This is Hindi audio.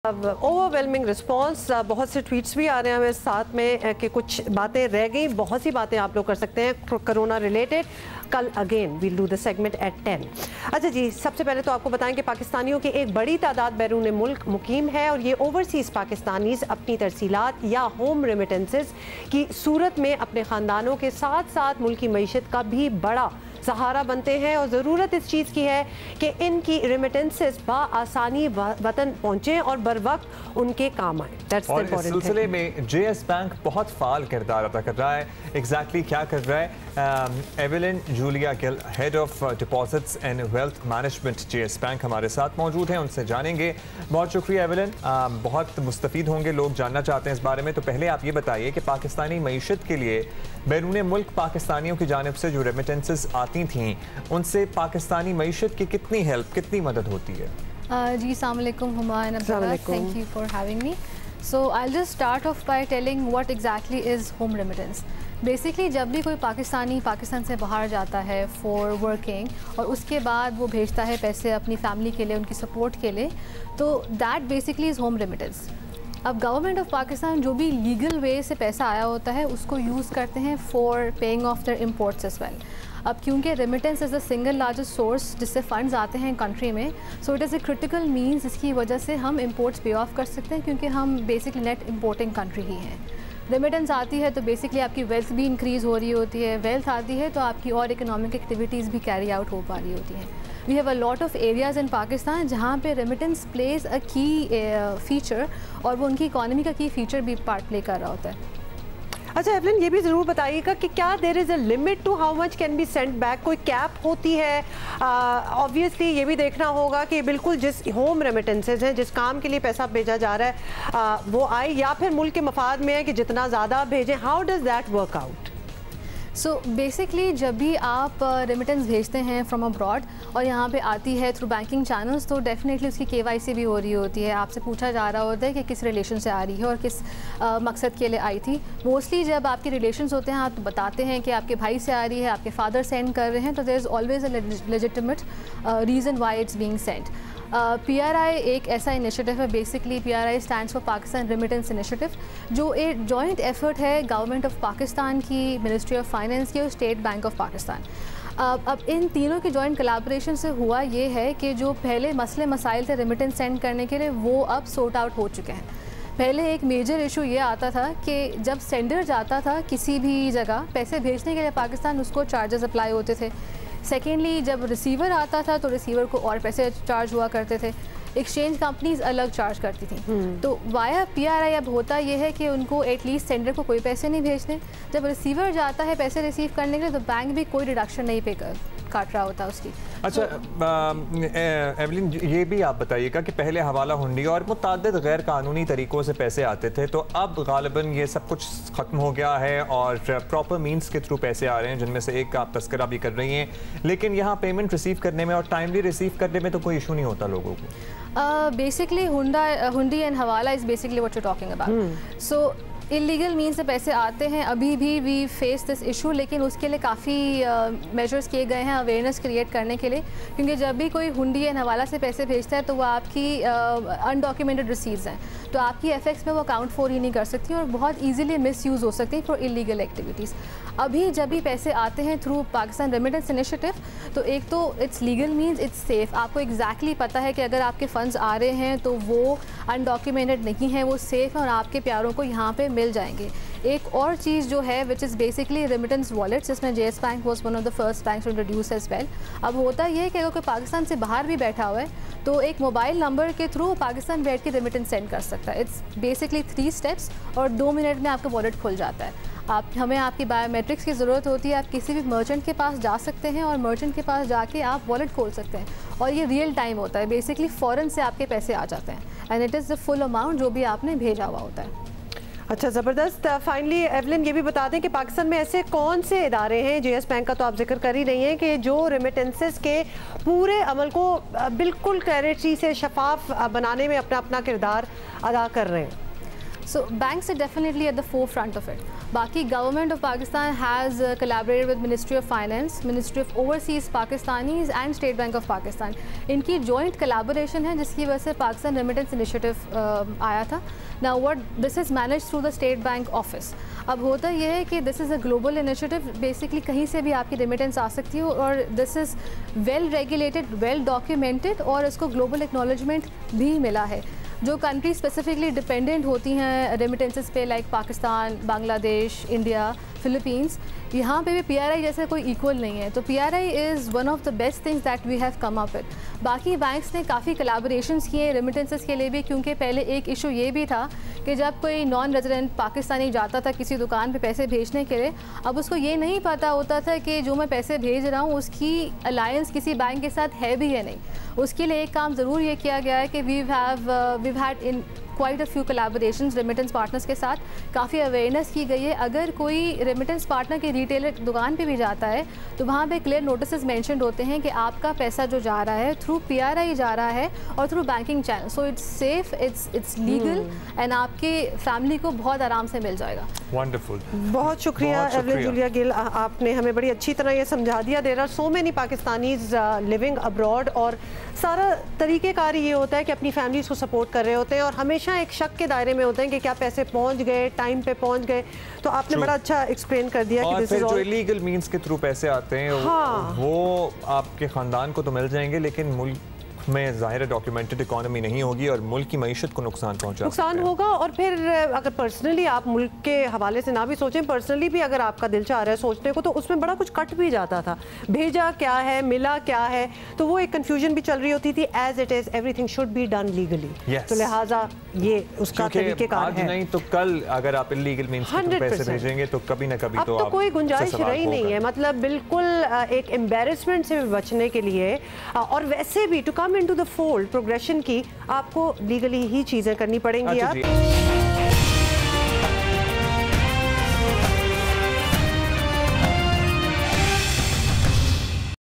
ओवरवेलमिंग रिस्पांस, बहुत से ट्वीट्स भी आ रहे हैं हमें साथ में कि कुछ बातें रह गई। बहुत सी बातें आप लोग कर सकते हैं कोरोना रिलेटेड। कल again will do the segment at 10। अच्छा जी, सबसे पहले तो आपको बताएं कि पाकिस्तानियों की एक बड़ी तादाद बैरून मुल्क मुकीम है और ये ओवरसीज़ पाकिस्तानीज अपनी तरसीलात या होम रेमिटेंसेस की सूरत में अपने ख़ानदानों के साथ साथ मुल्क की मईशत का भी बड़ा सहारा बनते हैं और ज़रूरत इस चीज़ की है कि इनकी रेमिटेंसेस आसानी वतन पहुँचें और बर वक्त उनके काम आए। और इस सिलसिले में JS बैंक बहुत फाल किरदार अदा कर रहा है। एग्जैक्टली क्या कर रहा है? Evelyn Julia Gill, head of deposits and wealth management JS bank हमारे साथ मौजूद हैं, उनसे जानेंगे। बहुत शुक्रिया एवेलिन, बहुत मुस्तफीद होंगे लोग जानना चाहते हैं इस बारे में। तो पहले आप ये बताइए कि पाकिस्तानी मईशत के लिए बैरून मुल्क पाकिस्तानियों की जानिब से जो रेमिटेंसेस आती थीं उनसे पाकिस्तानी मईशत की कितनी हेल्प, कितनी मदद होती है? जी, अस्सलाम वालेकुम Humayun, thank you for having me. So I'll just start off by telling what exactly is home remittance. Basically जब भी कोई पाकिस्तानी पाकिस्तान से बाहर जाता है फॉर वर्किंग और उसके बाद वो भेजता है पैसे अपनी फैमिली के लिए, उनकी सपोर्ट के लिए, तो that basically is home remittance. अब गवर्नमेंट ऑफ पाकिस्तान जो भी लीगल वे से पैसा आया होता है उसको यूज़ करते हैं for paying off their imports as well. अब क्योंकि remittance is the single largest source जिससे फ़ंड्स आते हैं कंट्री में, so it is a critical means. इसकी वजह से हम इम्पोर्ट्स पे ऑफ कर सकते हैं क्योंकि हम बेसिकली नेट इम्पोर्टिंग कंट्री ही हैं। रेमिटेंस आती है तो बेसिकली आपकी वेल्थ भी इंक्रीज़ हो रही होती है, वेल्थ आती है तो आपकी और इकोनॉमिक एक्टिविटीज़ भी कैरी आउट हो पा रही होती हैं। We have a lot of areas in Pakistan जहाँ पे रेमिटेंस प्लेज अ की फीचर और वो उनकी इकॉनमी का की फीचर भी पार्ट प्ले कर रहा होता है। अच्छा एवलिन, ये भी ज़रूर बताइएगा कि क्या there is a limit to how much can be send back? कोई कैप होती है? ऑब्वियसली ये भी देखना होगा कि बिल्कुल जिस होम रेमिटेंसेज हैं, जिस काम के लिए पैसा भेजा जा रहा है वो आए, या फिर मुल्क के मफाद में है कि जितना ज़्यादा भेजें। How does that work out? So basically जब भी आप रेमिटेंस भेजते हैं फ्रॉम अब्रॉड और यहाँ पे आती है थ्रू बैंकिंग चैनल्स, तो डेफिनेटली उसकी KYC भी हो रही होती है। आपसे पूछा जा रहा होता है कि किस रिलेशन से आ रही है और किस मकसद के लिए आई थी। मोस्टली जब आपके रिलेशंस होते हैं आप बताते हैं कि आपके भाई से आ रही है, आपके फादर सेंड कर रहे हैं, तो there is always a legitimate reason why it's being sent. PRI एक ऐसा इनिशिएटिव है, basically PRI stands for Pakistan remittance initiative, जो एक जॉइंट एफर्ट है गवर्नमेंट ऑफ पाकिस्तान की, मिनिस्ट्री ऑफ फाइनेंस की और स्टेट बैंक ऑफ पाकिस्तान। अब इन तीनों के जॉइंट कोलैबोरेशन से हुआ ये है कि जो पहले मसले मसाइल थे रेमिटेंस सेंड करने के लिए, वो अब सॉर्ट आउट हो चुके हैं। पहले एक मेजर इशू ये आता था कि जब सेंडर जाता था किसी भी जगह पैसे भेजने के लिए पाकिस्तान, उसको चार्जेस अप्लाई होते थे। सेकेंडली जब रिसीवर आता था तो रिसीवर को और पैसे चार्ज हुआ करते थे। एक्सचेंज कंपनीज अलग चार्ज करती थी। तो वाया PRI अब होता यह है कि उनको एटलीस्ट सेंडर को कोई पैसे नहीं भेजने, जब रिसीवर जाता है पैसे रिसीव करने के लिए तो बैंक भी कोई डिडक्शन नहीं पे काट रहा होता उसकी। अच्छा एवलिन, ये भी आप बताइएगा कि पहले हवाला हुंडी और मुतअद्दिद गैर कानूनी तरीक़ों से पैसे आते थे, तो अब गालिबन ये सब कुछ ख़त्म हो गया है और प्रॉपर मीन्स के थ्रू पैसे आ रहे हैं, जिनमें से एक का आप तस्करा भी कर रही हैं। लेकिन यहाँ पेमेंट रिसीव करने में और टाइमली रिसीव करने में तो कोई इशू नहीं होता लोगों को? बेसिकली हुंडी एंड हवाला is basically what you talking about. So illegal mean से पैसे आते हैं, अभी भी वी फेस दिस इशू, लेकिन उसके लिए काफ़ी मेजर्स किए गए हैं अवेयरनेस क्रिएट करने के लिए। क्योंकि जब भी कोई हुंडी एंड हवाला से पैसे भेजता है तो वो आपकी अनडॉक्यूमेंटेड रिसीव्स हैं, तो आपकी FX में वो अकाउंट फॉर ही नहीं कर सकती और बहुत ईजिली मिस यूज़ हो सकती है फॉर इलीगल एक्टिविटीज़। अभी जब भी पैसे आते हैं थ्रू पाकिस्तान रेमिटेंस इनिशिएटिव, तो एक तो it's legal means it's safe. आपको एग्जैक्टली पता है कि अगर आपके फ़ंड्स आ रहे हैं तो वो अनडॉक्यूमेंटेड नहीं है, वो सेफ़ है और आपके प्यारों को यहाँ पे मिल जाएंगे। एक और चीज़ जो है which is basically remittance wallets, जिसमें JS bank was one of the first bank to introduce as well. अब होता ये है कि अगर कोई पाकिस्तान से बाहर भी बैठा हुआ है तो एक मोबाइल नंबर के थ्रू पाकिस्तान बैठ के रेमिटेंस सेंड कर सकता है। इट्स बेसिकली 3 स्टेप्स और 2 मिनट में आपका वॉलेट खुल जाता है। हमें आपकी बायोमेट्रिक्स की ज़रूरत होती है, आप किसी भी मर्चेंट के पास जा सकते हैं और मर्चेंट के पास जाके आप वॉलेट खोल सकते हैं और ये रियल टाइम होता है, बेसिकली फ़ौरन से आपके पैसे आ जाते हैं and it is the full amount जो भी आपने भेजा हुआ होता है। अच्छा, ज़बरदस्त। फाइनली एवलिन, ये भी बता दें कि पाकिस्तान में ऐसे कौन से इदारे हैं, JS बैंक का तो आप जिक्र कर ही रही हैं, कि जो रेमिटेंसेस के पूरे अमल को बिल्कुल क्लैरिटी से शफाफ बनाने में अपना अपना किरदार अदा कर रहे हैं? So banks are definitely at the forefront of it. बाकी government of Pakistan has collaborated with Ministry of Finance, Ministry of Overseas Pakistanis and State Bank of Pakistan. इनकी joint collaboration है जिसकी वजह से पाकिस्तान रेमिटेंस इनिशिएटिव आया था. Now what this is managed through the State Bank office. अब होता यह है कि this is a global initiative, basically कहीं से भी आपकी रेमिटेंस आ सकती हो और this is well regulated, well documented और इसको ग्लोबल एक्नॉलेजमेंट भी मिला है. जो कंट्री स्पेसिफिकली डिपेंडेंट होती हैं रेमिटेंसेस पे, like Pakistan, Bangladesh, India, Philippines, यहाँ पे भी पीआरआई जैसे कोई इक्वल नहीं है. तो PRI is one of the best things that we have come up with. बाकी बैंक्स ने काफ़ी कोलैबोरेशंस किए रेमिटेंसेस के लिए भी, क्योंकि पहले एक इशू ये भी था कि जब कोई नॉन रेजिडेंट पाकिस्तानी जाता था किसी दुकान पे पैसे भेजने के लिए, अब उसको ये नहीं पता होता था कि जो मैं पैसे भेज रहा हूँ उसकी अलायंस किसी बैंक के साथ है भी या नहीं. उसके लिए एक काम ज़रूर ये किया गया है कि we've had in quite a few collaborations remittance partners के साथ. काफ़ी अवेयरनेस की गई है. अगर कोई रेमिटेंस पार्टनर की रिटेलर दुकान पे भी जाता है तो वहाँ पे क्लियर नोटिस मेंशन्ड होते हैं कि आपका पैसा जो जा रहा है थ्रू पीआरआई जा रहा है और through banking channel. So it's safe, it's legal and आपके फैमिली को बहुत आराम से मिल जाएगा. वंडरफुल. बहुत शुक्रिया एवलिन जूलिया गिल, आपने हमें बड़ी अच्छी तरह ये समझा दिया. There are so many Pakistanis living abroad और सारा तरीक़ेकार ये होता है कि अपनी फैमिलीज़ को सपोर्ट कर रहे होते हैं और हमेशा एक शक के दायरे में होते हैं कि क्या पैसे पहुंच गए, टाइम पे पहुंच गए. तो आपने बड़ा अच्छा एक्सप्लेन कर दिया कि दिस इज जो इलीगल मींस के थ्रू पैसे आते हैं. हाँ. वो आपके ख़ानदान को तो मिल जाएंगे लेकिन मुल्क में ज़ाहिर डॉक्यूमेंटेड इकोनॉमी नहीं होगी और मुल्क की मईशत को नुकसान होगा. और फिर अगर पर्सनली आप मुल्क के हवाले से ना भी सोचें, पर्सनली भी अगर आपका दिल चाह रहा है सोचने को, तो उसमें बड़ा कुछ कट भी जाता था. भेजा क्या है, मिला क्या है, तो वो एक कंफ्यूजन भी चल रही होती थी. As it is everything should be done legally. तो लिहाजा ये उसका तरीक़ेकार है. नहीं तो कल अगर आप इलीगल मींस से पैसे भेजेंगे तो कभी ना कभी तो कोई गुंजाइश रही नहीं है. मतलब बिल्कुल एक एम्बेरसमेंट से बचने के लिए और वैसे भी to come into the fold progression की आपको लीगली ही चीजें करनी पड़ेंगी.